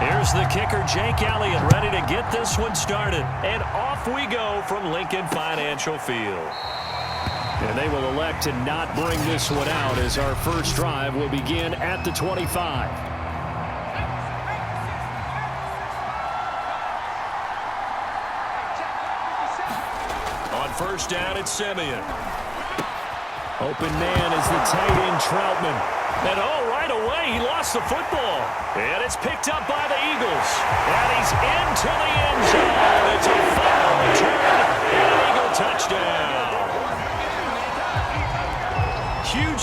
Here's the kicker, Jake Elliott, ready to get this one started. And off we go from Lincoln Financial Field. And they will elect to not bring this one out as our first drive will begin at the 25. On first down, it's Simeon. Open man is the tight end, Troutman. And right away, he lost the football. And it's picked up by the Eagles. And he's into the end zone. It's a final return and an Eagle touchdown.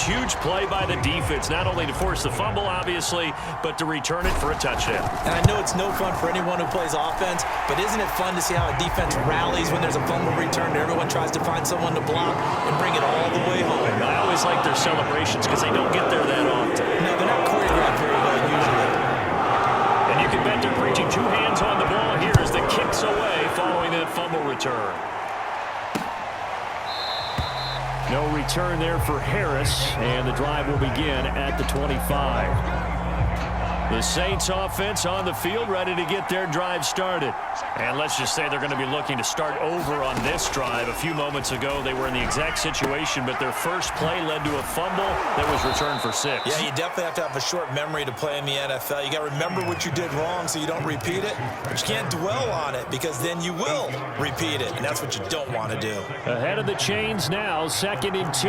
Huge play by the defense, not only to force the fumble, obviously, but to return it for a touchdown. And I know it's no fun for anyone who plays offense, but isn't it fun to see how a defense rallies when there's a fumble return and everyone tries to find someone to block and bring it all the way home? I always like their celebrations because they don't get there that often. No, they're not choreographed very well usually. And you can bet they're preaching two hands on the ball here as the kick's away following that fumble return. No return there for Harris, and the drive will begin at the 25. The Saints offense on the field, ready to get their drive started. And let's just say they're going to be looking to start over on this drive. A few moments ago, they were in the exact situation, but their first play led to a fumble that was returned for 6. Yeah, you definitely have to have a short memory to play in the NFL. You got to remember what you did wrong so you don't repeat it, but you can't dwell on it because then you will repeat it, and that's what you don't want to do. Ahead of the chains now, 2nd and 2.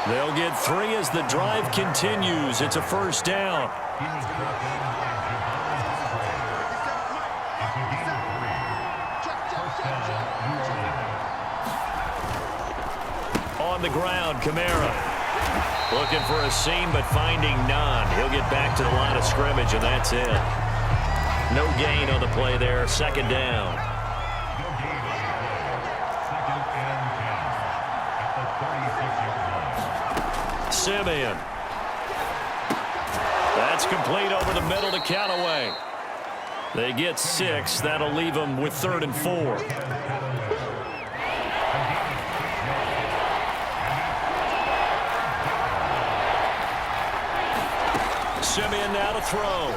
They'll get 3 as the drive continues. It's a first down. On the ground, Kamara. Looking for a seam, but finding none. He'll get back to the line of scrimmage, and that's it. No gain on the play there. 2nd down. Simeon. That's complete over the middle to Callaway. They get 6. That'll leave them with 3rd and 4. Simeon now to throw.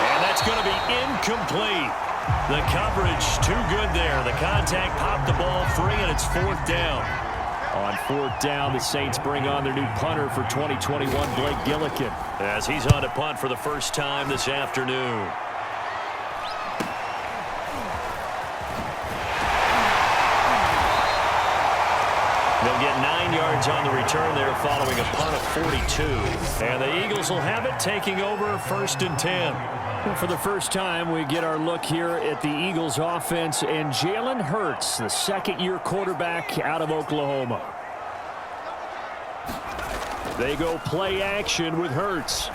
And that's going to be incomplete. The coverage too good there. The contact popped the ball free, and it's 4th down. On 4th down, the Saints bring on their new punter for 2021, Blake Gillikin, as he's on to punt for the first time this afternoon. They'll get 9 yards on the return there following a punt of 42. And the Eagles will have it, taking over 1st and 10. Well, for the first time, we get our look here at the Eagles offense and Jalen Hurts, the second-year quarterback out of Oklahoma. They go play action with Hurts.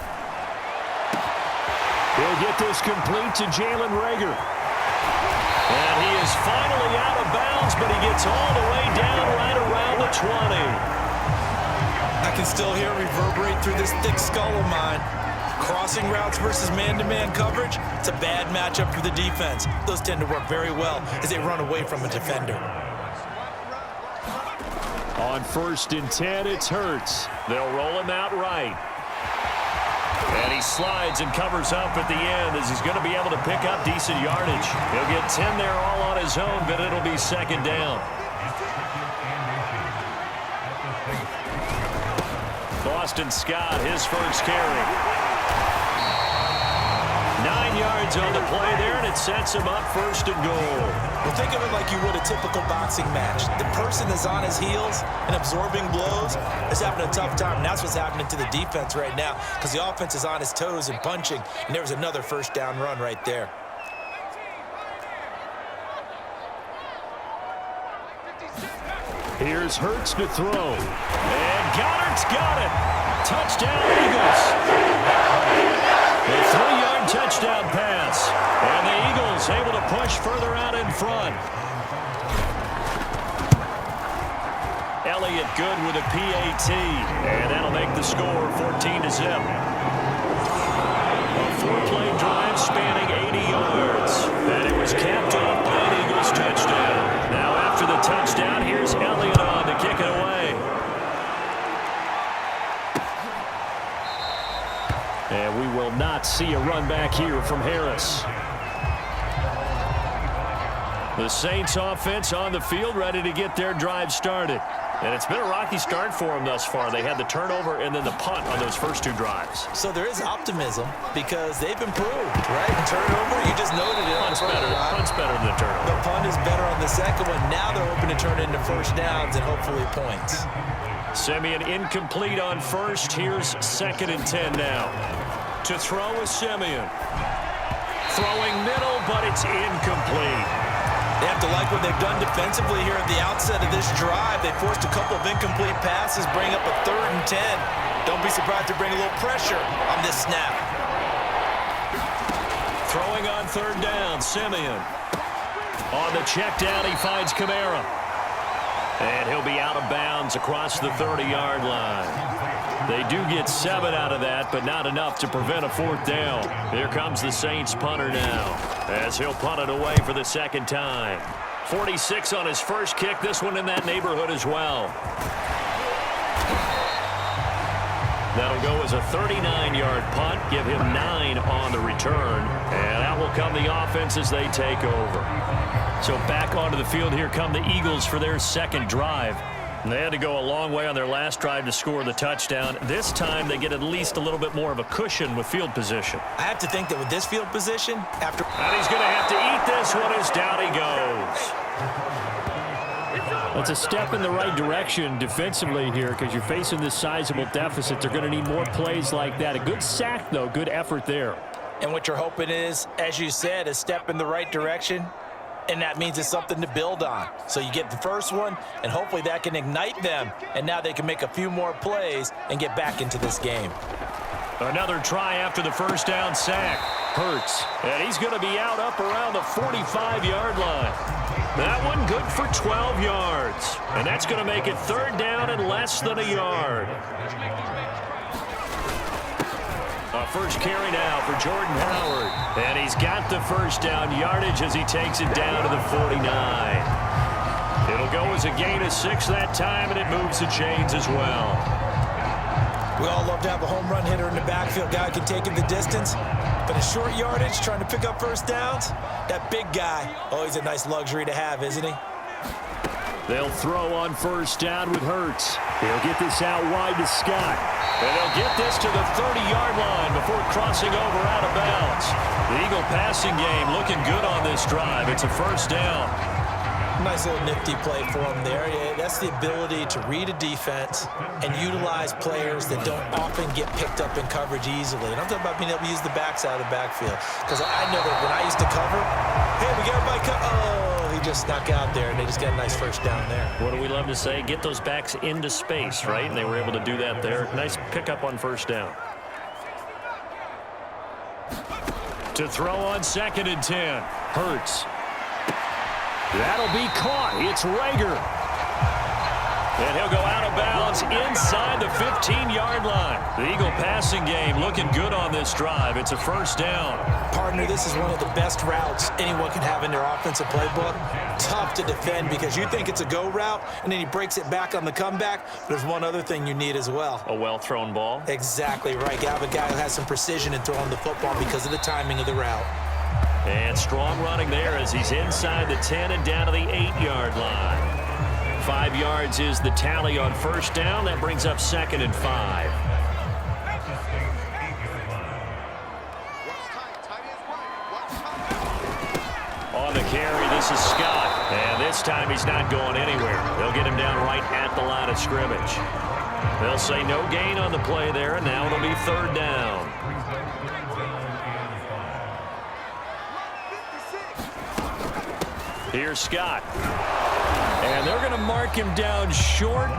He'll get this complete to Jalen Reagor. And he is finally out of bounds, but he gets all the way down right around the 20. I can still hear it reverberate through this thick skull of mine. Crossing routes versus man-to-man coverage, it's a bad matchup for the defense. Those tend to work very well as they run away from a defender. On 1st and 10, it's Hurts. They'll roll him out right. And he slides and covers up at the end as he's going to be able to pick up decent yardage. He'll get 10 there all on his own, but it'll be 2nd down. Boston Scott, his first carry. 9 yards on the play there, and it sets him up 1st and goal. Well, think of it like you would a typical boxing match. The person that's on his heels and absorbing blows is having a tough time, and that's what's happening to the defense right now because the offense is on his toes and punching, and there was another 1st down run right there. Here's Hurts to throw. And Goddard's got it. Touchdown, Eagles. A 3-yard touchdown pass. And the Eagles able to push further out in front. Elliott good with a PAT. And that'll make the score 14-0. A 4-play drive spanning 80 yards. And it was capped off by an Eagles touchdown. Now after the touchdown, here's Elliott on to kick it away. will not see a run back here from Harris. The Saints offense on the field, ready to get their drive started. And it's been a rocky start for them thus far. They had the turnover and then the punt on those first two drives. So there is optimism because they've improved, right? Turnover, you just noted it. Punt's better than the turnover. The punt is better on the second one. Now they're hoping to turn it into first downs and hopefully points. Simeon incomplete on first. Here's 2nd and 10 now. To throw is Simeon. Throwing middle, but it's incomplete. They have to like what they've done defensively here at the outset of this drive. They forced a couple of incomplete passes, bring up a 3rd and 10. Don't be surprised to bring a little pressure on this snap. Throwing on 3rd down, Simeon. On the check down, he finds Kamara. And he'll be out of bounds across the 30-yard line. They do get 7 out of that, but not enough to prevent a 4th down. Here comes the Saints punter now, as he'll punt it away for the 2nd time. 46 on his first kick, this one in that neighborhood as well. That'll go as a 39-yard punt, give him 9 on the return, and out will come the offense as they take over. So back onto the field, here come the Eagles for their 2nd drive. And they had to go a long way on their last drive to score the touchdown. This time they get at least a little bit more of a cushion with field position. I have to think that with this field position, after... And he's going to have to eat this one as down he goes. That's a step in the right direction defensively here because you're facing this sizable deficit. They're going to need more plays like that. A good sack, though. Good effort there. And what you're hoping is, as you said, a step in the right direction. And that means it's something to build on. So you get the first one, and hopefully that can ignite them. And now they can make a few more plays and get back into this game. Another try after the first down sack. Hurts. And he's going to be out up around the 45-yard line. That one good for 12 yards. And that's going to make it 3rd down and less than a yard. A first carry now for Jordan Howard. And he's got the first down yardage as he takes it down to the 49. It'll go as a gain of 6 that time, and it moves the chains as well. We all love to have a home run hitter in the backfield. Guy can take it the distance. But a short yardage, trying to pick up first downs, that big guy, oh, he's a nice luxury to have, isn't he? They'll throw on first down with Hurts. He'll get this out wide to Scott. And they'll get this to the 30-yard line before crossing over out of bounds. The Eagle passing game looking good on this drive. It's a first down. Nice little nifty play for him there. Yeah, that's the ability to read a defense and utilize players that don't often get picked up in coverage easily. And I'm talking about being able to use the backs out of the backfield. Because I know that when I used to cover, hey, we got everybody oh, he just snuck out there, and they just got a nice first down there. What do we love to say? Get those backs into space, right? And they were able to do that there. Nice pickup on first down. To throw on 2nd and 10. Hurts. That'll be caught. It's Rager. And he'll go out of bounds inside the 15-yard line. The Eagle passing game looking good on this drive. It's a first down. Partner, this is one of the best routes anyone can have in their offensive playbook. Tough to defend because you think it's a go route, and then he breaks it back on the comeback. There's one other thing you need as well. A well-thrown ball. Exactly right. You have a guy who has some precision in throwing the football because of the timing of the route. And strong running there as he's inside the 10 and down to the 8-yard line. 5 yards is the tally on first down. That brings up 2nd and 5. On the carry, this is Scott. And this time he's not going anywhere. They'll get him down right at the line of scrimmage. They'll say no gain on the play there, and now it'll be 3rd down. Here's Scott. And they're going to mark him down short,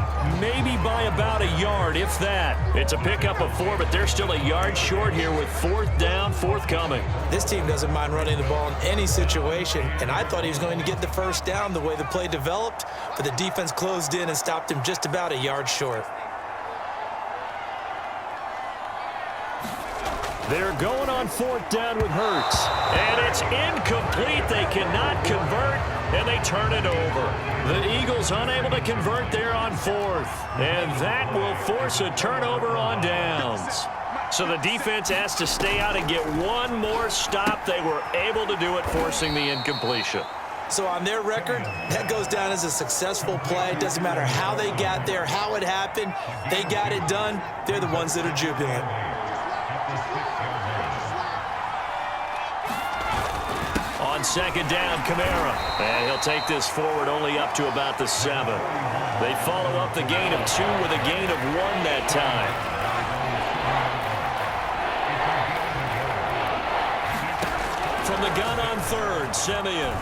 maybe by about a yard, if that. It's a pickup of 4, but they're still a yard short here with 4th down, forthcoming. This team doesn't mind running the ball in any situation, and I thought he was going to get the first down the way the play developed, but the defense closed in and stopped him just about a yard short. They're going on 4th down with Hurts. And it's incomplete. They cannot convert, and they turn it over. The Eagles unable to convert there on 4th. And that will force a turnover on downs. So the defense has to stay out and get one more stop. They were able to do it, forcing the incompletion. So on their record, that goes down as a successful play. It doesn't matter how they got there, how it happened. They got it done. They're the ones that are jubilant. On second down, Kamara. And he'll take this forward only up to about the 7. They follow up the gain of 2 with a gain of 1 that time. From the gun on third, Simeon.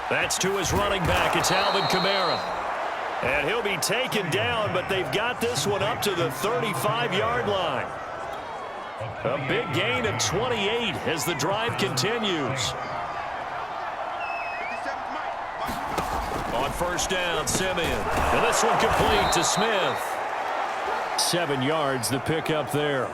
That's to his running back. It's Alvin Kamara. And he'll be taken down, but they've got this one up to the 35-yard line. A big gain of 28 as the drive continues. On first down, Simeon. And this one complete to Smith. 7 yards, the pickup there.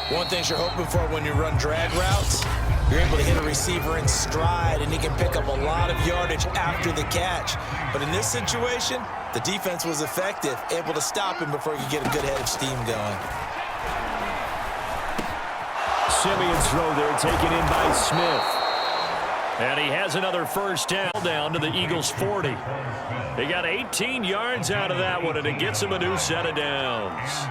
One thing you're hoping for when you run drag routes, you're able to hit a receiver in stride, and he can pick up a lot of yardage after the catch. But in this situation, the defense was effective, able to stop him before he could get a good head of steam going. Simeon's throw there taken in by Smith. And he has another first down to the Eagles' 40. They got 18 yards out of that one, and it gets him a new set of downs.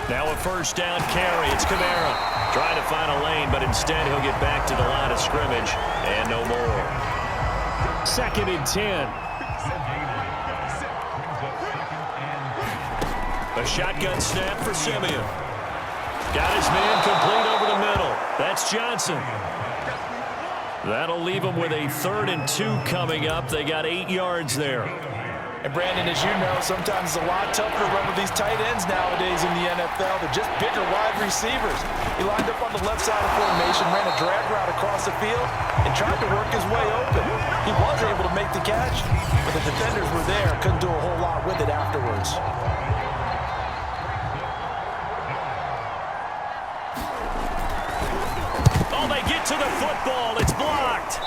Now a first down carry. It's Kamara trying to find a lane, but instead he'll get back to the line of scrimmage and no more. 2nd and 10. A shotgun snap for Simeon. Got his man complete over the middle. That's Johnson. That'll leave him with a 3rd and 2 coming up. They got 8 yards there. And Brandon, as you know, sometimes it's a lot tougher to run with these tight ends nowadays in the NFL. They're just bigger wide receivers. He lined up on the left side of formation, ran a drag route across the field, and tried to work his way open. He was able to make the catch, but the defenders were there. Couldn't do a whole lot with it afterwards. Oh, they get to the football. It's blocked.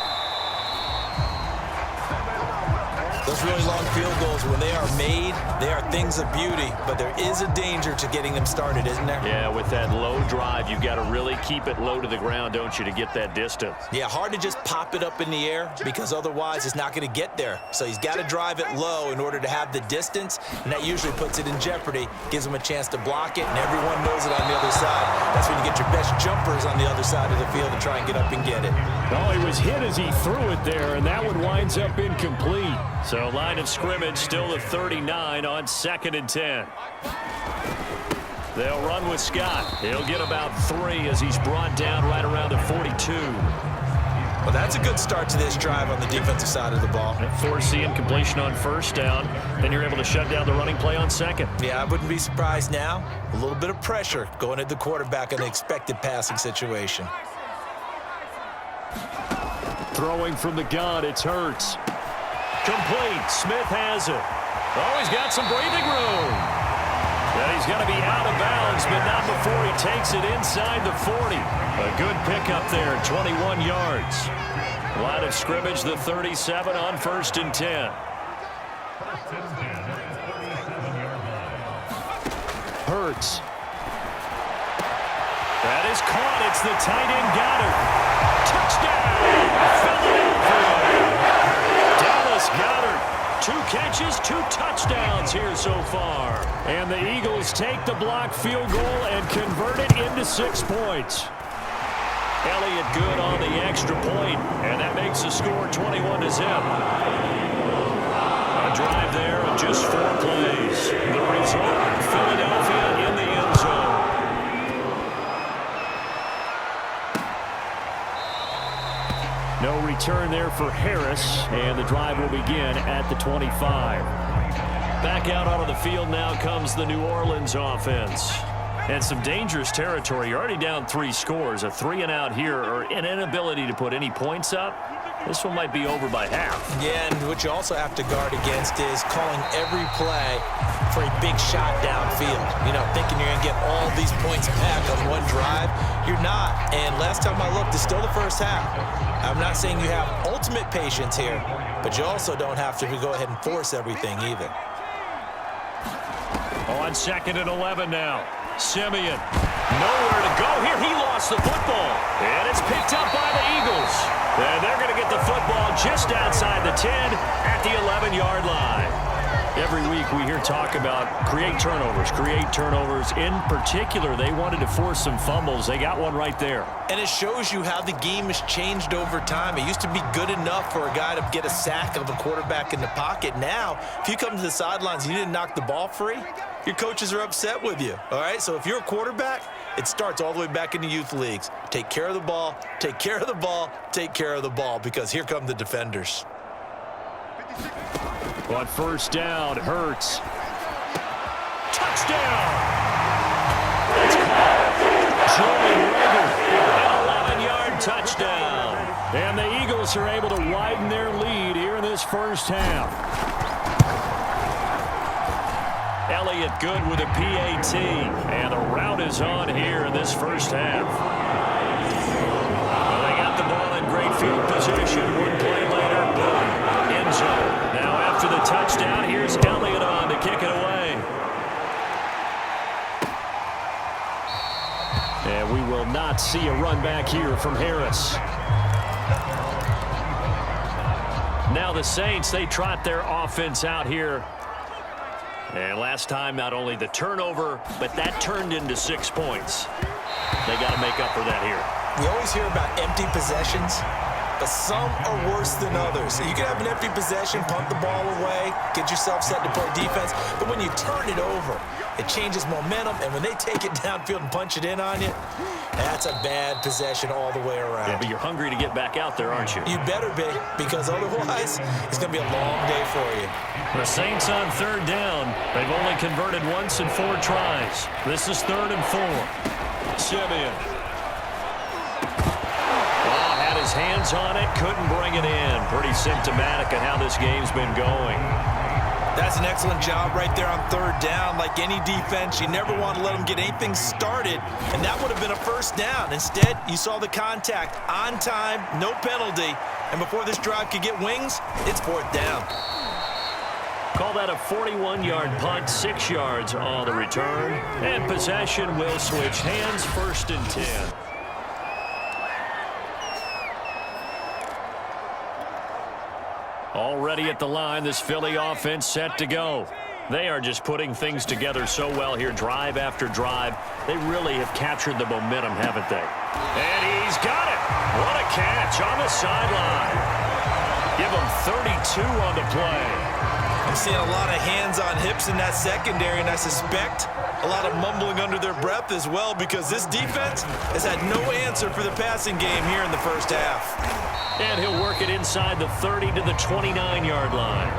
Those really long field goals, when they are made, they are things of beauty, but there is a danger to getting them started, isn't there? Yeah, with that low drive, you've got to really keep it low to the ground, don't you, to get that distance. Yeah, hard to just pop it up in the air because otherwise it's not going to get there. So he's got to drive it low in order to have the distance, and that usually puts it in jeopardy, gives him a chance to block it, and everyone knows it on the other side. That's when you get your best jumpers on the other side of the field to try and get up and get it. Oh, he was hit as he threw it there, and that one winds up incomplete. So line of scrimmage still the 39 on 2nd and 10. They'll run with Scott. He'll get about 3 as he's brought down right around the 42. Well, that's a good start to this drive on the defensive side of the ball. Force the incompletion on first down. Then you're able to shut down the running play on second. Yeah, I wouldn't be surprised now. A little bit of pressure going at the quarterback in an expected passing situation. Throwing from the gun, it's Hurts. Complete. Smith has it. Oh, he's got some breathing room. And he's going to be out of bounds, but not before he takes it inside the 40. A good pickup there, 21 yards. Line of scrimmage, the 37 on 1st and 10. Hurts. That is caught. It's the tight end Goddard. Touchdown! Philadelphia! Dallas Goddard. 2 catches, 2 touchdowns here so far. And the Eagles take the block field goal and convert it into 6 points. Elliott good on the extra point, and that makes the score 21-0. A drive there of just 4 plays. The result, Philadelphia in the end zone. No return there for Harris, and the drive will begin at the 25. Back out onto the field now comes the New Orleans offense. And some dangerous territory. You're already down 3 scores. A 3-and-out here, or an inability to put any points up. This one might be over by half. Yeah, and what you also have to guard against is calling every play for a big shot downfield. You know, thinking you're going to get all these points back on one drive. You're not. And last time I looked, it's still the first half. I'm not saying you have ultimate patience here, but you also don't have to go ahead and force everything either. On 2nd and 11 now. Simeon, nowhere to go here. He lost the football. And it's picked up by the Eagles. And they're going to get the football just outside the 10 at the 11-yard line. Every week we hear talk about create turnovers. In particular, they wanted to force some fumbles. They got one right there. And it shows you how the game has changed over time. It used to be good enough for a guy to get a sack of a quarterback in the pocket. Now, if you come to the sidelines and you didn't knock the ball free, your coaches are upset with you, all right? So if you're a quarterback, it starts all the way back in the youth leagues. Take care of the ball, take care of the ball, take care of the ball, because here come the defenders. On 1st down, Hurts. Touchdown! That's caught. Joey Rager, an 11-yard touchdown. And the Eagles are able to widen their lead here in this first half. Elliott good with a PAT. And the route is on here in this first half. Well, they got the ball in great field position. One play later, boom, end zone. Now after the touchdown, here's Elliott on to kick it away. And we will not see a run back here from Harris. Now the Saints, they trot their offense out here. And last time, not only the turnover, but that turned into 6 points. They got to make up for that here. We always hear about empty possessions, but some are worse than others. You can have an empty possession, punt the ball away, get yourself set to play defense, but when you turn it over, it changes momentum, and when they take it downfield and punch it in on you, that's a bad possession all the way around. Yeah, but you're hungry to get back out there, aren't you? You better be, because otherwise, it's going to be a long day for you. The Saints on 3rd down. They've only converted once in 4 tries. This is 3rd and 4. Simeon. Had his hands on it, couldn't bring it in. Pretty symptomatic of how this game's been going. That's an excellent job right there on 3rd down. Like any defense, you never want to let them get anything started, and that would have been a 1st down. Instead, you saw the contact on time, no penalty, and before this drive could get wings, it's 4th down. Call that a 41-yard punt, 6 yards on the return, and possession will switch hands, 1st and 10. Already at the line, this Philly offense set to go. They are just putting things together so well here, drive after drive. They really have captured the momentum, haven't they? And he's got it. What a catch on the sideline. Give him 32 on the play. I'm seeing a lot of hands on hips in that secondary, and I suspect a lot of mumbling under their breath as well, because this defense has had no answer for the passing game here in the first half. And he'll work it inside the 30 to the 29-yard line.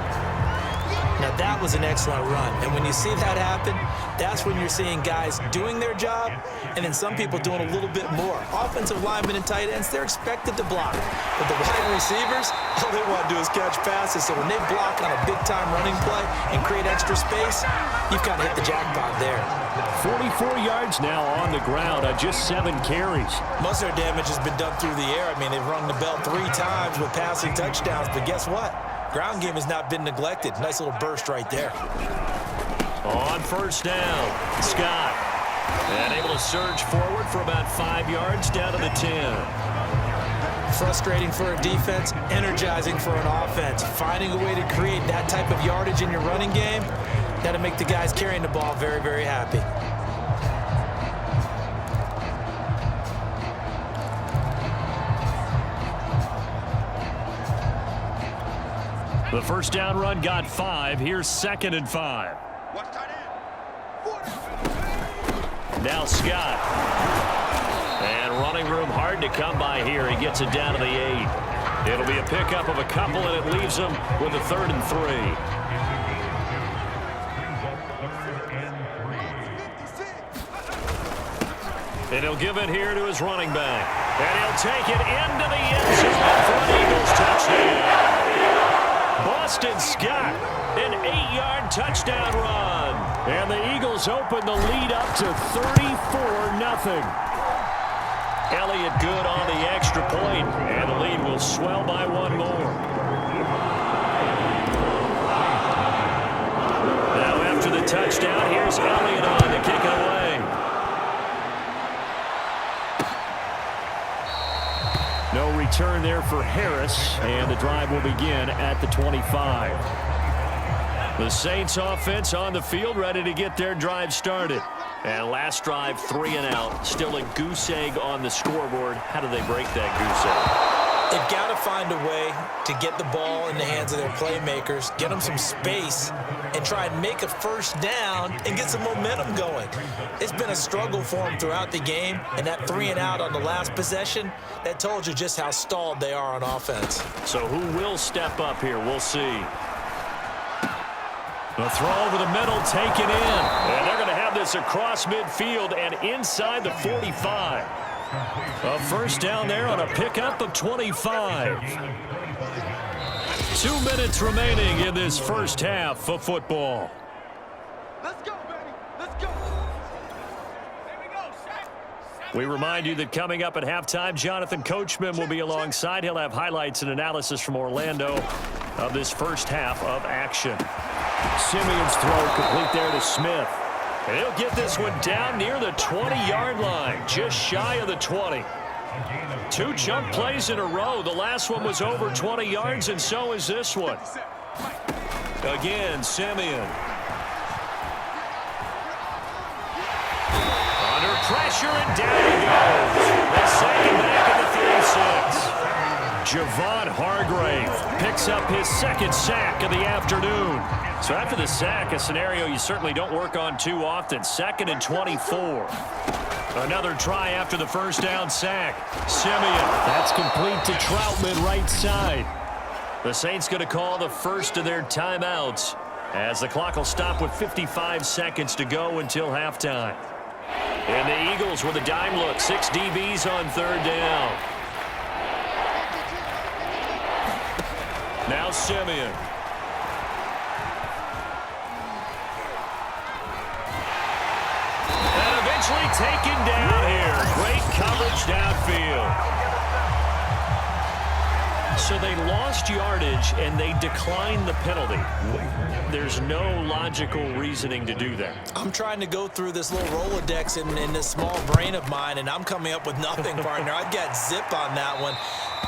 Now that was an excellent run, and when you see that happen, that's when you're seeing guys doing their job, and then some people doing a little bit more. Offensive linemen and tight ends, they're expected to block. But the wide receivers, all they want to do is catch passes, so when they block on a big-time running play and create extra space, you've kind of hit the jackpot there. 44 yards now on the ground on just 7 carries. Most of their damage has been done through the air. I mean, they've rung the bell 3 times with passing touchdowns, but guess what? Ground game has not been neglected. Nice little burst right there. On 1st down, Scott. And able to surge forward for about 5 yards down to the 10. Frustrating for a defense, energizing for an offense. Finding a way to create that type of yardage in your running game, got to make the guys carrying the ball very, very happy. The 1st down run got 5. Here's 2nd and 5. Now Scott. And running room hard to come by here. He gets it down to the 8. It'll be a pickup of a couple, and it leaves him with a 3rd and 3. And he'll give it here to his running back. And he'll take it into the end zone for an Eagles touchdown. Boston Scott, an 8-yard touchdown run. And the Eagles open the lead up to 34-0. Elliott good on the extra point, and the lead will swell by 1 more. Now after the touchdown. Here's Elliott on to kick it away. No return there for Harris, and the drive will begin at the 25. The Saints offense on the field, ready to get their drive started. And last drive, 3 and out. Still a goose egg on the scoreboard. How do they break that goose egg? They've got to find a way to get the ball in the hands of their playmakers, get them some space, and try and make a first down and get some momentum going. It's been a struggle for them throughout the game, and that 3 and out on the last possession, that told you just how stalled they are on offense. So who will step up here? We'll see. The throw over the middle, taken in. And they're going to have this across midfield and inside the 45. A first down there on a pickup of 25. 2 minutes remaining in this first half of football. Let's go, baby. Let's go. There we go. We remind you that coming up at halftime, Jonathan Coachman will be alongside. He'll have highlights and analysis from Orlando of this first half of action. Simeon's throw complete there to Smith. And he'll get this one down near the 20-yard line, just shy of the 20. 2 jump plays in a row. The last one was over 20 yards, and so is this one. Again, Simeon. Under pressure, and down he goes. The second back at the 36. Javon Hargrave picks up his second sack of the afternoon. So after the sack, a scenario you certainly don't work on too often. 2nd and 24. Another try after the first down sack. Simeon. That's complete to Troutman right side. The Saints going to call the first of their timeouts as the clock will stop with 55 seconds to go until halftime. And the Eagles with a dime look. 6 DBs on 3rd down. Now Simeon. And eventually taken down here. Great coverage downfield. So they lost yardage and they declined the penalty. There's no logical reasoning to do that. I'm trying to go through this little Rolodex in this small brain of mine, and I'm coming up with nothing, partner. I've got zip on that one.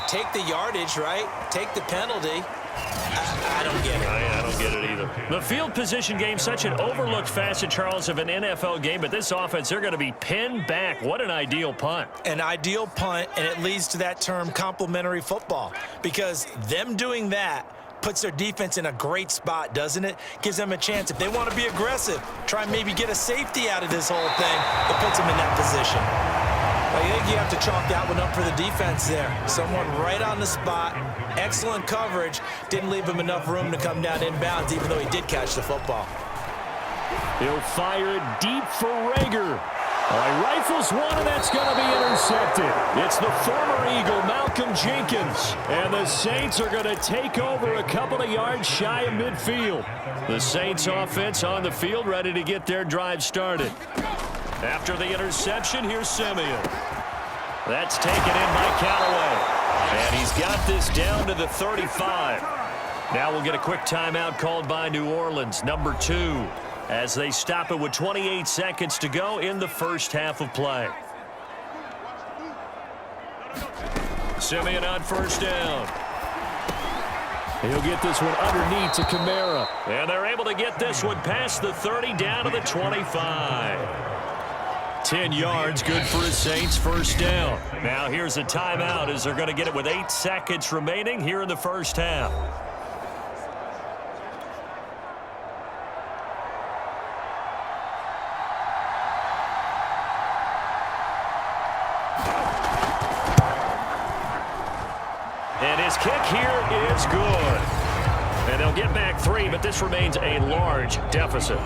Take the yardage, right? Take the penalty. I don't get it. I don't get it either. The field position game, such an overlooked facet, Charles, of an NFL game, but this offense, they're going to be pinned back. What an ideal punt. An ideal punt, and it leads to that term complementary football, because them doing that puts their defense in a great spot, doesn't it? Gives them a chance. If they want to be aggressive, try and maybe get a safety out of this whole thing, it puts them in that position. I think you have to chalk that one up for the defense there. Someone right on the spot, excellent coverage, didn't leave him enough room to come down inbounds, even though he did catch the football. He'll fire it deep for Rager. All right, rifles one, and that's going to be intercepted. It's the former Eagle, Malcolm Jenkins. And the Saints are going to take over a couple of yards shy of midfield. The Saints offense on the field, ready to get their drive started. After the interception, here's Simeon. That's taken in by Callaway. And he's got this down to the 35. Now we'll get a quick timeout called by New Orleans, number 2, as they stop it with 28 seconds to go in the first half of play. Simeon on first down. He'll get this one underneath to Kamara. And they're able to get this one past the 30 down to the 25. 10 yards, good for the Saints, first down. Now here's a timeout as they're going to get it with 8 seconds remaining here in the first half. And his kick here is good. And they'll get back 3, but this remains a large deficit.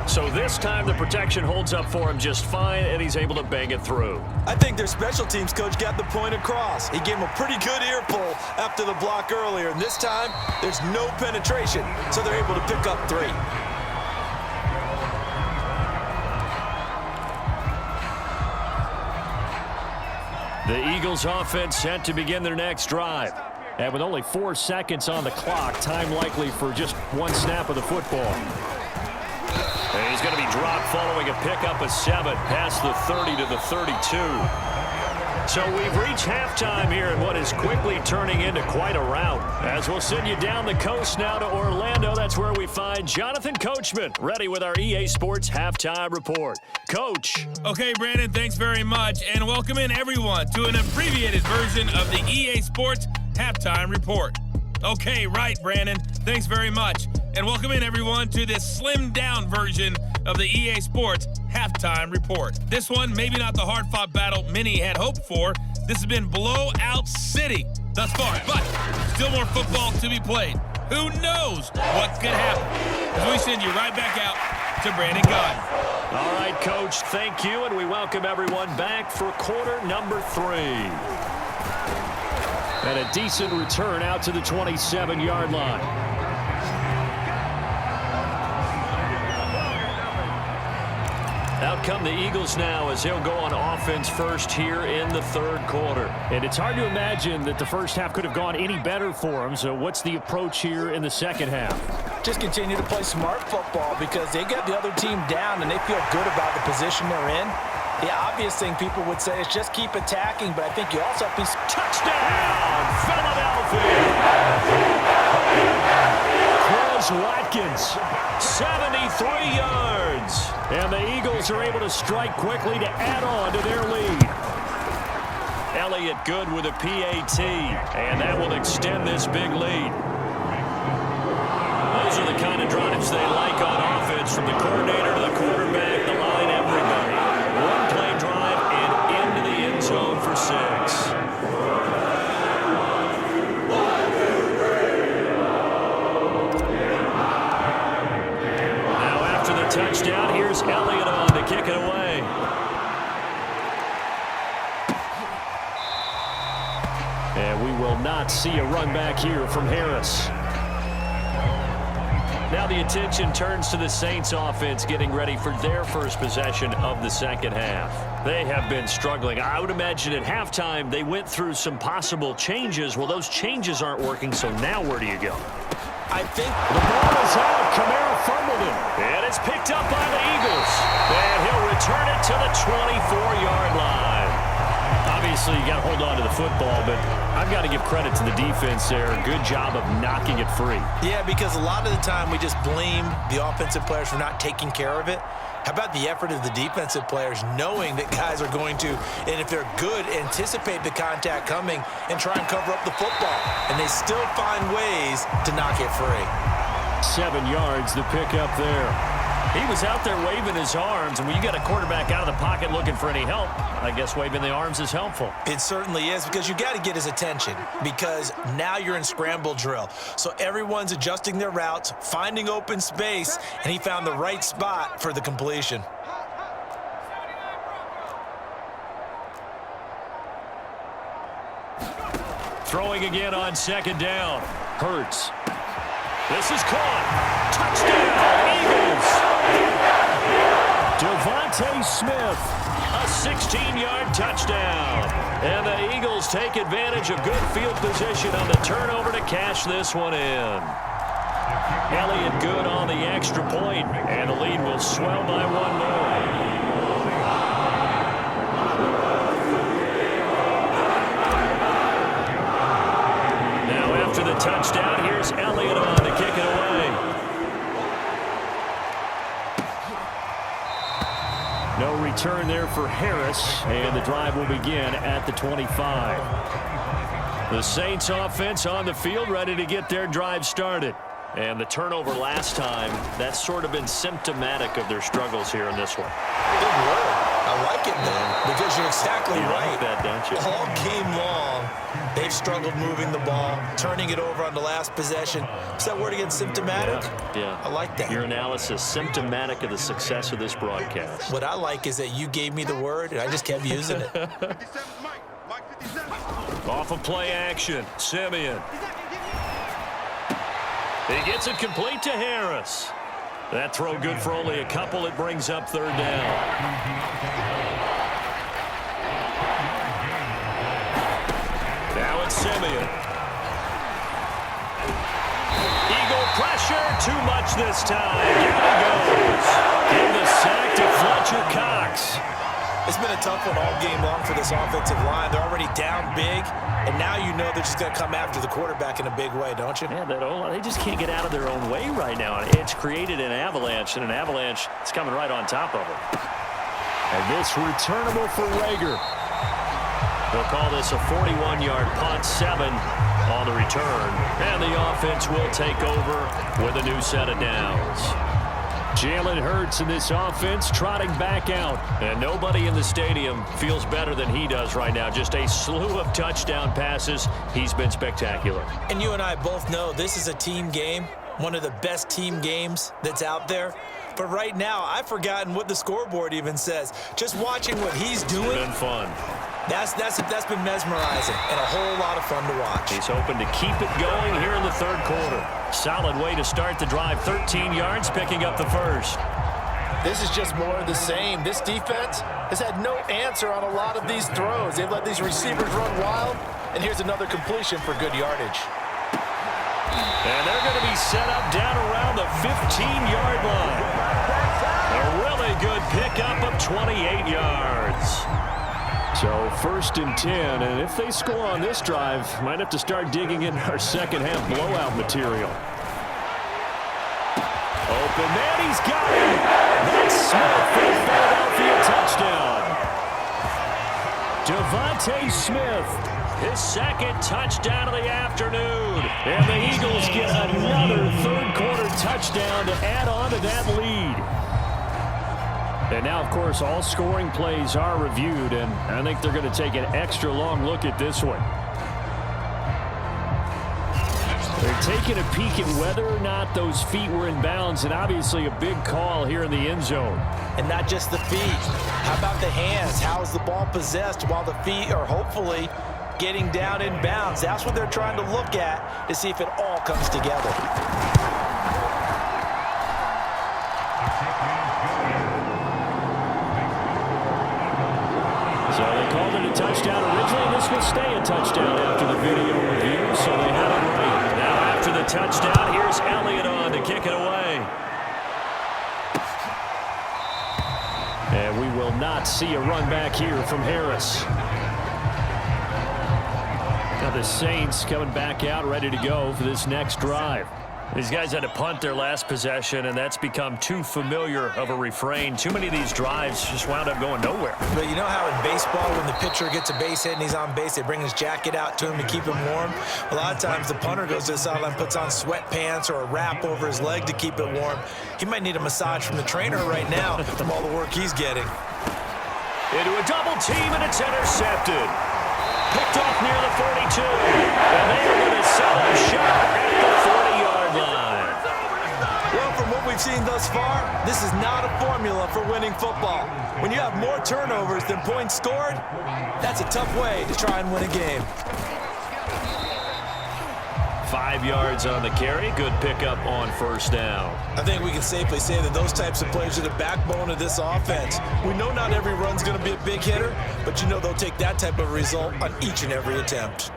So this time the protection holds up for him just fine, and he's able to bang it through. I think their special teams coach got the point across. He gave him a pretty good ear pull after the block earlier, and this time there's no penetration, so they're able to pick up 3. The Eagles offense set to begin their next drive. And with only 4 seconds on the clock, time likely for just 1 snap of the football. going to be dropped following a pickup of 7 past the 30 to the 32. So we've reached halftime here in what is quickly turning into quite a rout. As we'll send you down the coast now to Orlando, that's where we find Jonathan Coachman, ready with our EA Sports Halftime Report. Coach. Okay, Brandon, thanks very much. And welcome in, everyone, to an abbreviated version of the EA Sports Halftime Report. Okay, right, Brandon. Thanks very much. And welcome in, everyone, to this slimmed-down version of the EA Sports Halftime Report. This one, maybe not the hard-fought battle many had hoped for. This has been blowout city thus far, but still more football to be played. Who knows what's going to happen? As we send you right back out to Brandon Gaudin. All right, Coach, thank you, and we welcome everyone back for quarter number 3. And a decent return out to the 27-yard line. Out come the Eagles now as they'll go on offense first here in the third quarter. And it's hard to imagine that the first half could have gone any better for them. So what's the approach here in the second half? Just continue to play smart football because they got the other team down and they feel good about the position they're in. The obvious thing people would say is just keep attacking, but I think you also have to be... Touchdown, Philadelphia! Chris Watkins, 73 yards. And the Eagles are able to strike quickly to add on to their lead. Elliott good with a PAT, and that will extend this big lead. Those are the kind of drives they like on offense, from the coordinator to the quarterback, the line, everybody. One-play drive and into the end zone for 6. Touchdown. Here's Elliott on to kick it away. And we will not see a run back here from Harris. Now the attention turns to the Saints offense getting ready for their first possession of the second half. They have been struggling. I would imagine at halftime they went through some possible changes. Well, those changes aren't working, so now where do you go? I think the ball is out. Kamara fumbled it. And it's picked up by the Eagles. And he'll return it to the 24-yard line. Obviously, you got to hold on to the football, but I've got to give credit to the defense there. Good job of knocking it free. Yeah, because a lot of the time we just blame the offensive players for not taking care of it. How about the effort of the defensive players knowing that guys are going to, and if they're good, anticipate the contact coming and try and cover up the football. And they still find ways to knock it free. 7 yards, the pickup there. He was out there waving his arms, and when you got a quarterback out of the pocket looking for any help, I guess waving the arms is helpful. It certainly is, because you got to get his attention, because now you're in scramble drill. So everyone's adjusting their routes, finding open space, and he found the right spot for the completion. Throwing again on second down. Hurts. This is caught. Touchdown, Eagles. Devontae Smith. A 16-yard touchdown. And the Eagles take advantage of good field position on the turnover to cash this one in. Elliott good on the extra point, and the lead will swell by 1 more. After the touchdown, here's Elliott on to kick it away. No return there for Harris, and the drive will begin at the 25. The Saints offense on the field, ready to get their drive started. And the turnover last time, that's sort of been symptomatic of their struggles here in this one. Good word. I like it, though, because you're exactly right. Like that, don't you? All game long, they've struggled moving the ball, turning it over on the last possession. Is that word again, symptomatic? Yeah. I like that. Your analysis, symptomatic of the success of this broadcast. What I like is that you gave me the word, and I just kept using it. Off of play action, Simeon. He gets it complete to Harris. That throw good for only a couple. It brings up third down. Now it's Simeon. Eagle pressure. Too much this time. Down he goes. In the Fletcher Cox. It's been a tough one all game long for this offensive line. They're already down big, and now you know they're just going to come after the quarterback in a big way, don't you? Yeah, they just can't get out of their own way right now. It's created an avalanche, and an avalanche is coming right on top of them. And this returnable for Reagor. They'll call this a 41-yard punt, 7 on the return. And the offense will take over with a new set of downs. Jalen Hurts in this offense trotting back out. And nobody in the stadium feels better than he does right now. Just a slew of touchdown passes. He's been spectacular. And you and I both know this is a team game, one of the best team games that's out there. But right now, I've forgotten what the scoreboard even says. Just watching what he's doing. It's been fun. That's been mesmerizing and a whole lot of fun to watch. He's hoping to keep it going here in the third quarter. Solid way to start the drive. 13 yards, picking up the first. This is just more of the same. This defense has had no answer on a lot of these throws. They've let these receivers run wild, and here's another completion for good yardage. And they're going to be set up down around the 15-yard line. A really good pickup of 28 yards. So 1st and 10, and if they score on this drive, might have to start digging in our second half blowout material. Open man, he's got him. That's Smith for the Philadelphia touchdown. Devontae Smith, his second touchdown of the afternoon. And the Eagles get another third quarter touchdown to add on to that lead. And now, of course, all scoring plays are reviewed, and I think they're going to take an extra long look at this one. They're taking a peek at whether or not those feet were in bounds, and obviously a big call here in the end zone. And not just the feet. How about the hands? How is the ball possessed while the feet are hopefully getting down in bounds? That's what they're trying to look at to see if it all comes together. So they called it a touchdown originally. This will stay a touchdown after the video review, so they had it right. Now after the touchdown, here's Elliott on to kick it away. And we will not see a run back here from Harris. Now the Saints coming back out ready to go for this next drive. These guys had to punt their last possession, and that's become too familiar of a refrain. Too many of these drives just wound up going nowhere. But you know how in baseball, when the pitcher gets a base hit and he's on base, they bring his jacket out to him to keep him warm? A lot of times the punter goes to the sideline, puts on sweatpants or a wrap over his leg to keep it warm. He might need a massage from the trainer right now from all the work he's getting. Into a double team, and it's intercepted. Picked off near the 42. And they're going to sell a shot at the 40-yard line. Well, from what we've seen thus far, this is not a formula for winning football. When you have more turnovers than points scored, that's a tough way to try and win a game. 5 yards on the carry. Good pickup on first down. I think we can safely say that those types of plays are the backbone of this offense. We know not every run's going to be a big hitter, but you know they'll take that type of result on each and every attempt.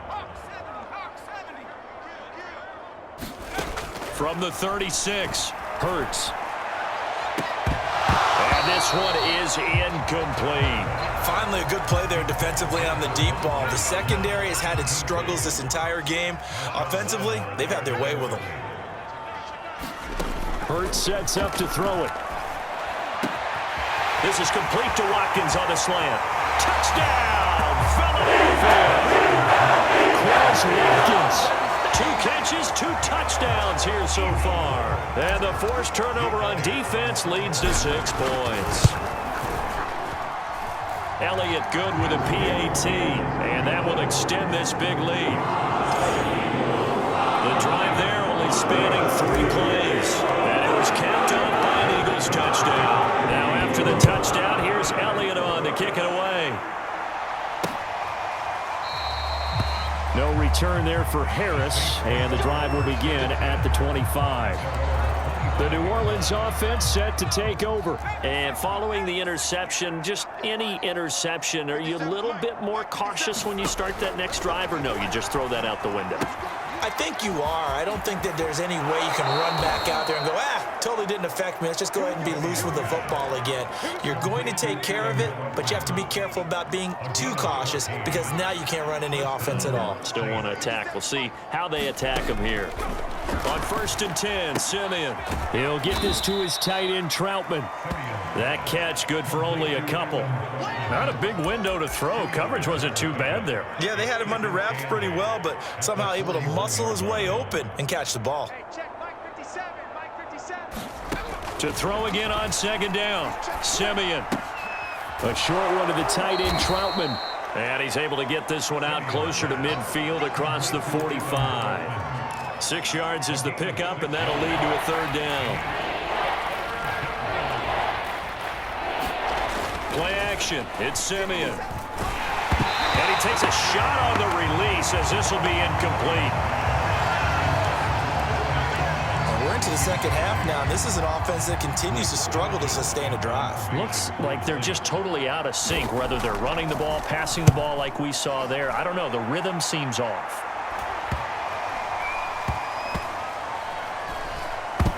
From the 36, Hurts. And this one is incomplete. Finally, a good play there defensively on the deep ball. The secondary has had its struggles this entire game. Offensively, they've had their way with them. Hurts sets up to throw it. This is complete to Watkins on the slant. Touchdown, Philadelphia! Quez Watkins. 2 catches, 2 touchdowns here so far. And the forced turnover on defense leads to 6 points. Elliott good with a PAT, and that will extend this big lead. The drive there only spanning 3 plays, and it was capped off by an Eagles touchdown. Now after the touchdown, here's Elliott on to kick it away. No return there for Harris, and the drive will begin at the 25. The New Orleans offense set to take over. And following the interception, just any interception, are you a little bit more cautious when you start that next drive, or no, you just throw that out the window? I think you are. I don't think that there's any way you can run back out there and go, totally didn't affect me. Let's just go ahead and be loose with the football again. You're going to take care of it, but you have to be careful about being too cautious because now you can't run any offense at all. Still want to attack. We'll see how they attack him here. On 1st and 10, Simeon. He'll get this to his tight end, Troutman. That catch good for only a couple. Not a big window to throw. Coverage wasn't too bad there. Yeah, they had him under wraps pretty well, but somehow able to muscle his way open and catch the ball. Hey, check Mike 57, Mike 57. To throw again on 2nd down, Simeon. A short one to the tight end, Troutman. And he's able to get this one out closer to midfield across the 45. 6 yards is the pickup, and that'll lead to a 3rd down. Play action. It's Simeon. And he takes a shot on the release as this will be incomplete. We're into the second half now, and this is an offense that continues to struggle to sustain a drive. Looks like they're just totally out of sync, whether they're running the ball, passing the ball like we saw there. I don't know. The rhythm seems off.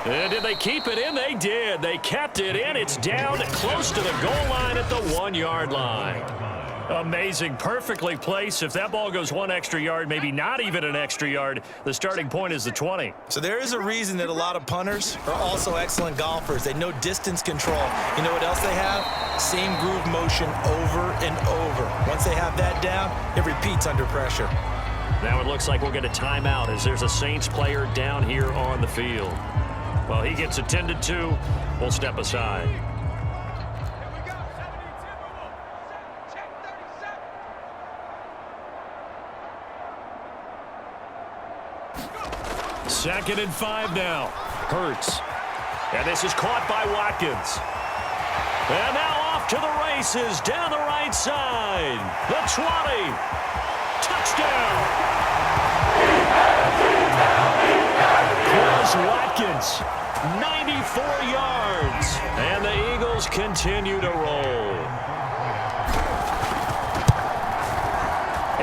And did they keep it in? They did. They kept it in. It's down close to the goal line at the 1-yard line. Amazing. Perfectly placed. If that ball goes 1 extra yard, maybe not even an extra yard, the starting point is the 20. So there is a reason that a lot of punters are also excellent golfers. They know distance control. You know what else they have? Same groove motion over and over. Once they have that down, it repeats under pressure. Now it looks like we'll get a timeout as there's a Saints player down here on the field. Well, he gets attended to. We'll step aside. Here we go, 72. Check 37. 2nd and 5 now. Hurts. And this is caught by Watkins. And now off to the races down the right side. The 20. Touchdown. Here's Watkins. 94 yards. And the Eagles continue to roll.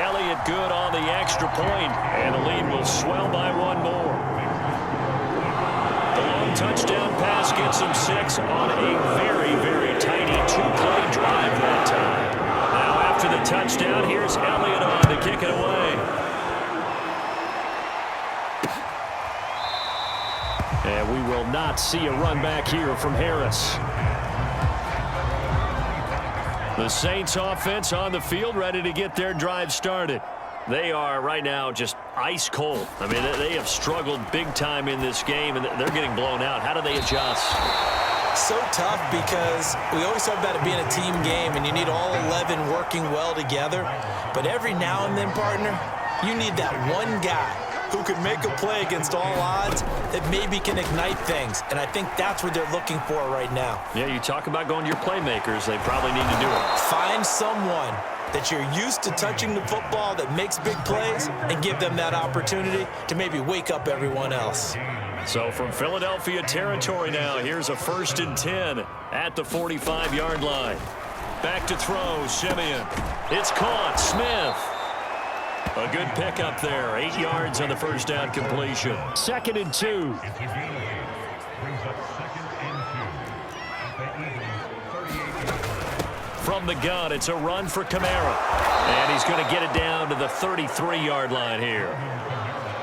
Elliott good on the extra point, and the lead will swell by 1 more. The long touchdown pass gets him 6 on a very, very tiny 2-play drive that time. Now after the touchdown, here's Elliott on to kick it away. And we will not see a run back here from Harris. The Saints offense on the field ready to get their drive started. They are right now just ice cold. I mean, they have struggled big time in this game, and they're getting blown out. How do they adjust? So tough because we always talk about it being a team game, and you need all 11 working well together. But every now and then, partner, you need that one guy who can make a play against all odds that maybe can ignite things. And I think that's what they're looking for right now. Yeah, you talk about going to your playmakers. They probably need to do it. Find someone that you're used to touching the football that makes big plays and give them that opportunity to maybe wake up everyone else. So from Philadelphia territory now, here's a 1st and 10 at the 45-yard line. Back to throw, Simeon. It's caught, Smith. A good pickup there, 8 yards on the 1st down completion. 2nd and 2. From the gun, it's a run for Kamara. And he's going to get it down to the 33-yard line here.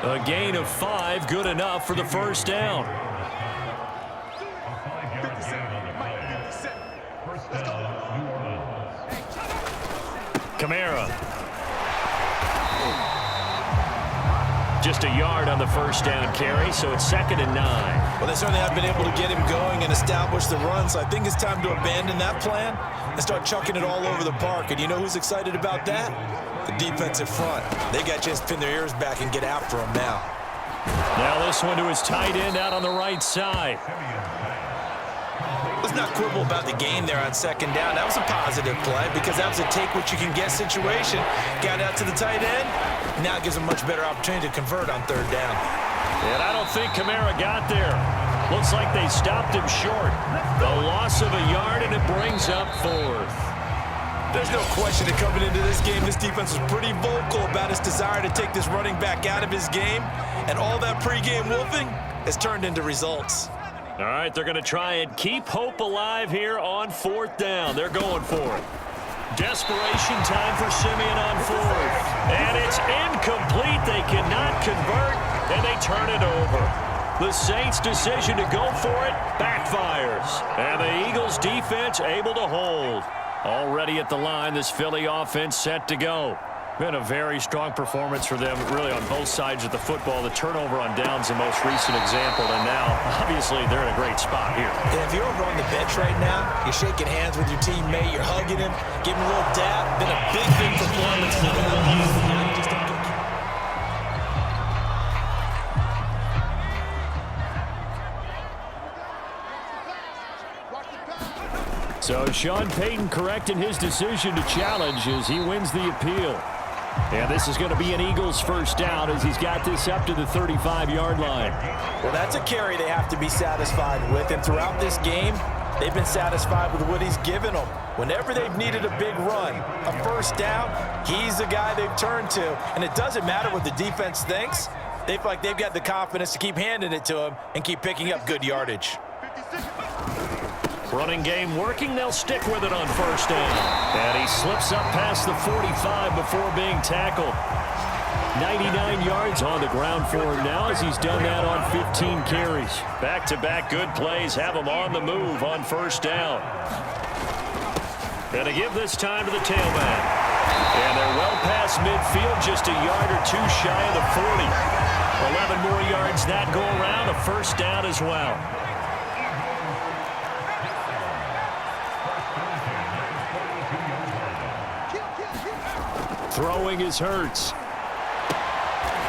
A gain of 5, good enough for the 1st down. 57, Mike 57. Let's go. Kamara. Just a yard on the 1st down carry, so it's 2nd and 9. Well, they certainly have been able to get him going and establish the run, so I think it's time to abandon that plan and start chucking it all over the park. And you know who's excited about that? The defensive front. They got a chance to pin their ears back and get after him now. Now this one to his tight end out on the right side. Let's not quibble about the gain there on 2nd down. That was a positive play because that was a take-what-you-can-get situation. Got out to the tight end. Now it gives him a much better opportunity to convert on 3rd down. And I don't think Kamara got there. Looks like they stopped him short. The loss of a yard, and it brings up 4th. There's no question that coming into this game, this defense was pretty vocal about its desire to take this running back out of his game. And all that pregame wolfing has turned into results. All right, they're going to try and keep hope alive here on 4th down. They're going for it. Desperation time for Simeon on 4th. And it's incomplete. They cannot convert, and they turn it over. The Saints' decision to go for it backfires. And the Eagles' defense able to hold. Already at the line, this Philly offense set to go. Been a very strong performance for them, really, on both sides of the football. The turnover on downs, the most recent example, and now, obviously, they're in a great spot here. And if you're over on the bench right now, you're shaking hands with your teammate, you're hugging him, giving him a little dab. Been a big performance for them. Now you just don't get. So Sean Payton correct in his decision to challenge as he wins the appeal. And this is going to be an Eagles first down as he's got this up to the 35-yard line. Well, that's a carry they have to be satisfied with. And throughout this game, they've been satisfied with what he's given them. Whenever they've needed a big run, a first down, he's the guy they've turned to. And it doesn't matter what the defense thinks. They feel like they've got the confidence to keep handing it to him and keep picking up good yardage. Running game working. They'll stick with it on first down. And he slips up past the 45 before being tackled. 99 yards on the ground for him now as he's done that on 15 carries. Back-to-back good plays have him on the move on first down. Going to give this time to the tailback. And they're well past midfield, just a yard or two shy of the 40. 11 more yards that go around, a first down as well. Throwing is Hurts.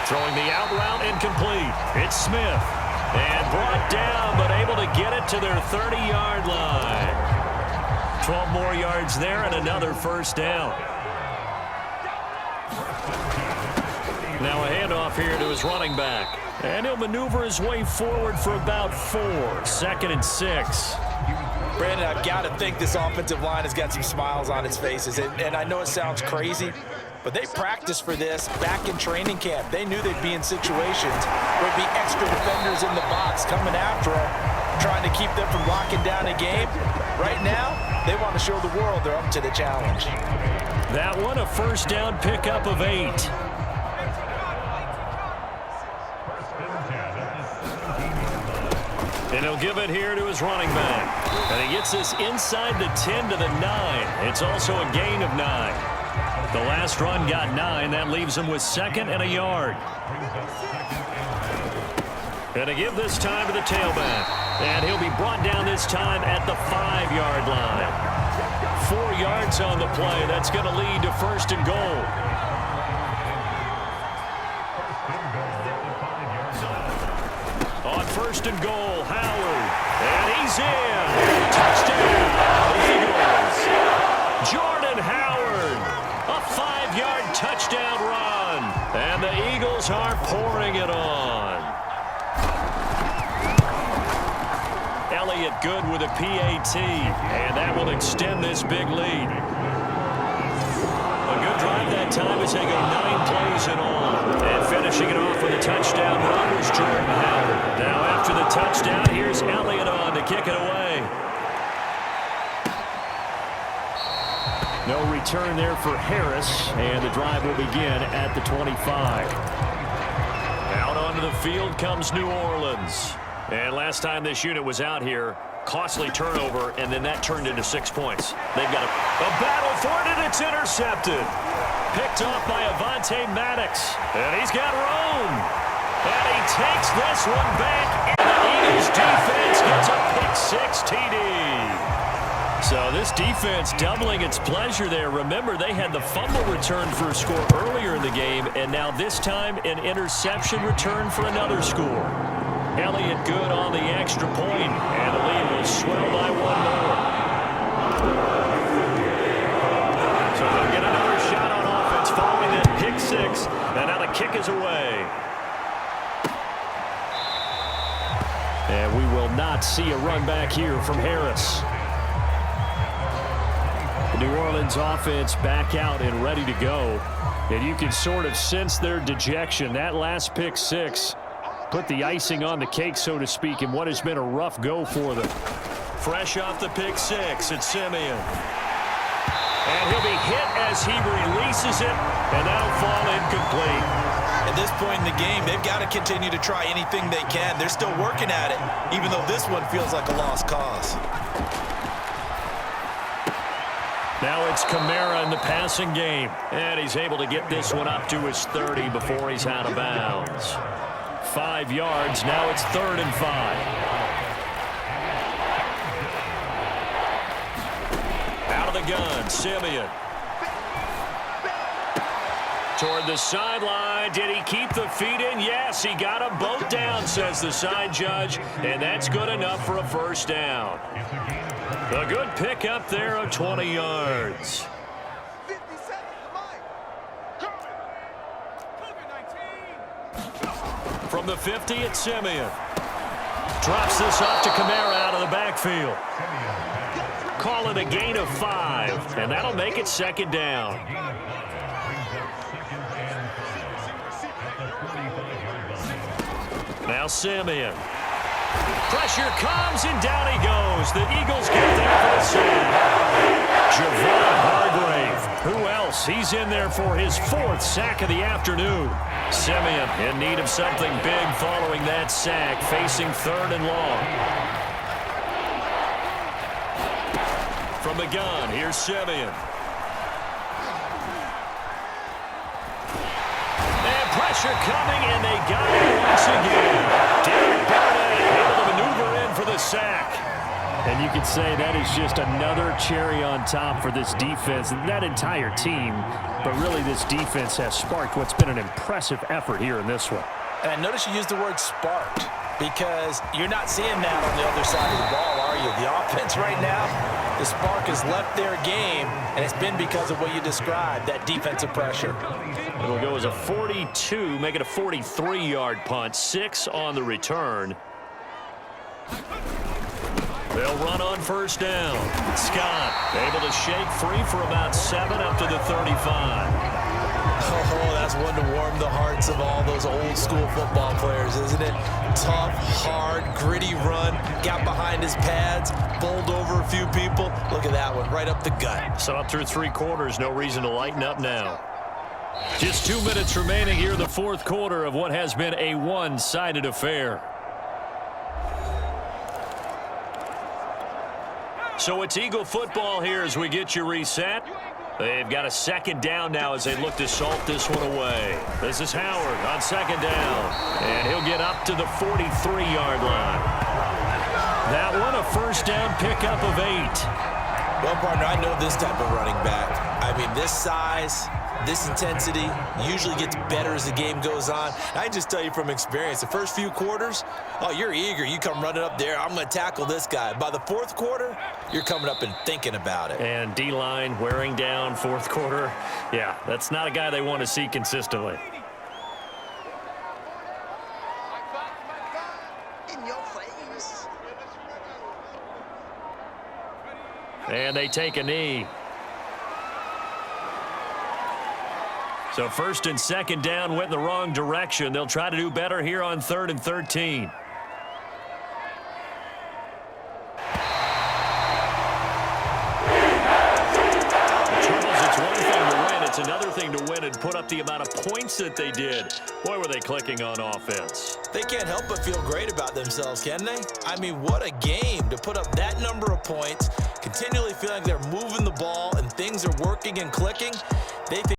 Throwing the out route incomplete. It's Smith. And brought down, but able to get it to their 30-yard line. 12 more yards there and another first down. Now a handoff here to his running back. And he'll maneuver his way forward for about 4. 2nd and 6. Brandon, I've got to think this offensive line has got some smiles on its faces. And I know it sounds crazy, but they practiced for this back in training camp. They knew they'd be in situations where there'd be extra defenders in the box coming after them, trying to keep them from locking down a game. Right now, they want to show the world they're up to the challenge. That one, a first down pickup of 8. And he'll give it here to his running back. And he gets this inside the 10 to the 9. It's also a gain of 9. The last run got 9. That leaves him with 2nd and a yard. And to give this time to the tailback. And he'll be brought down this time at the 5-yard line. 4 yards on the play. That's going to lead to 1st and goal. On 1st and goal, Howard. And he's in. Touchdown, Eagles. Jordan Howard. A 5-yard touchdown run. And the Eagles are pouring it on. Elliott good with a PAT. And that will extend this big lead. A good drive that time as they go 9 plays in all. And finishing it off with a touchdown run was Jordan Howard. Now after the touchdown, here's Elliott on to kick it away. No return there for Harris, and the drive will begin at the 25. Out onto the field comes New Orleans. And last time this unit was out here, costly turnover, and then that turned into 6 points. They've got a battle for it, and it's intercepted. Picked off by Avonte Maddox. And he's got room. And he takes this one back. And the Eagles defense gets a pick-6 TD. So this defense doubling its pleasure there. Remember, they had the fumble return for a score earlier in the game. And now this time, an interception return for another score. Elliott good on the extra point. And the lead will swell by 1 more. So they'll get another shot on offense following that pick-6. And now the kick is away. And we will not see a run back here from Harris. The New Orleans offense back out and ready to go. And you can sort of sense their dejection. That last pick-6 put the icing on the cake, so to speak, in what has been a rough go for them. Fresh off the pick six, it's Simeon. And he'll be hit as he releases it, and that'll fall incomplete. At this point in the game, they've got to continue to try anything they can. They're still working at it, even though this one feels like a lost cause. Now it's Kamara in the passing game. And he's able to get this one up to his 30 before he's out of bounds. 5 yards, now it's 3rd and 5. Out of the gun, Simeon. Toward the sideline. Did he keep the feet in? Yes, he got them both down, says the side judge. And that's good enough for a first down. A good pickup there of 20 yards. 57, From the 50, it's Simeon. Drops this off to Kamara out of the backfield. Call it a gain of 5, and that'll make it 2nd down. Now Simeon. Pressure comes, and down he goes. The Eagles get there for the sack. Javon Hargrave. Who else? He's in there for his 4th sack of the afternoon. Simeon in need of something big following that sack, facing 3rd and long. From the gun, here's Simeon. And pressure coming, and they got it once again. Derek Barnett able to maneuver in for the sack. And you can say that is just another cherry on top for this defense and that entire team. But really, this defense has sparked what's been an impressive effort here in this one. And notice you used the word sparked, because you're not seeing that on the other side of the ball, are you? The offense right now, the spark has left their game, and it's been because of what you described, that defensive pressure. It'll go as a 42, make it a 43-yard punt, 6 on the return. They'll run on first down. Scott able to shake free for about 7 up to the 35. Oh, that's one to warm the hearts of all those old school football players, isn't it? Tough, hard, gritty run. Got behind his pads, bowled over a few people. Look at that one, right up the gut. So up through 3 quarters, no reason to lighten up now. Just 2 minutes remaining here in the 4th quarter of what has been a one-sided affair. So it's Eagle football here as we get you reset. They've got a 2nd down now as they look to salt this one away. This is Howard on 2nd down. And he'll get up to the 43-yard line. That one a first down pickup of 8. Well, partner, I know this type of running back. I mean, this size, this intensity usually gets better as the game goes on. I just tell you from experience, the first few quarters, oh, you're eager. You come running up there, I'm going to tackle this guy. By the 4th quarter, you're coming up and thinking about it. And D-line wearing down 4th quarter. Yeah, that's not a guy they want to see consistently. in your face. And they take a knee. So 1st and 2nd down went in the wrong direction. They'll try to do better here on 3rd and 13. It's another thing to win and put up the amount of points that they did. Boy, were they clicking on offense. They can't help but feel great about themselves, can they? I mean, what a game to put up that number of points, continually feeling like they're moving the ball and things are working and clicking. They think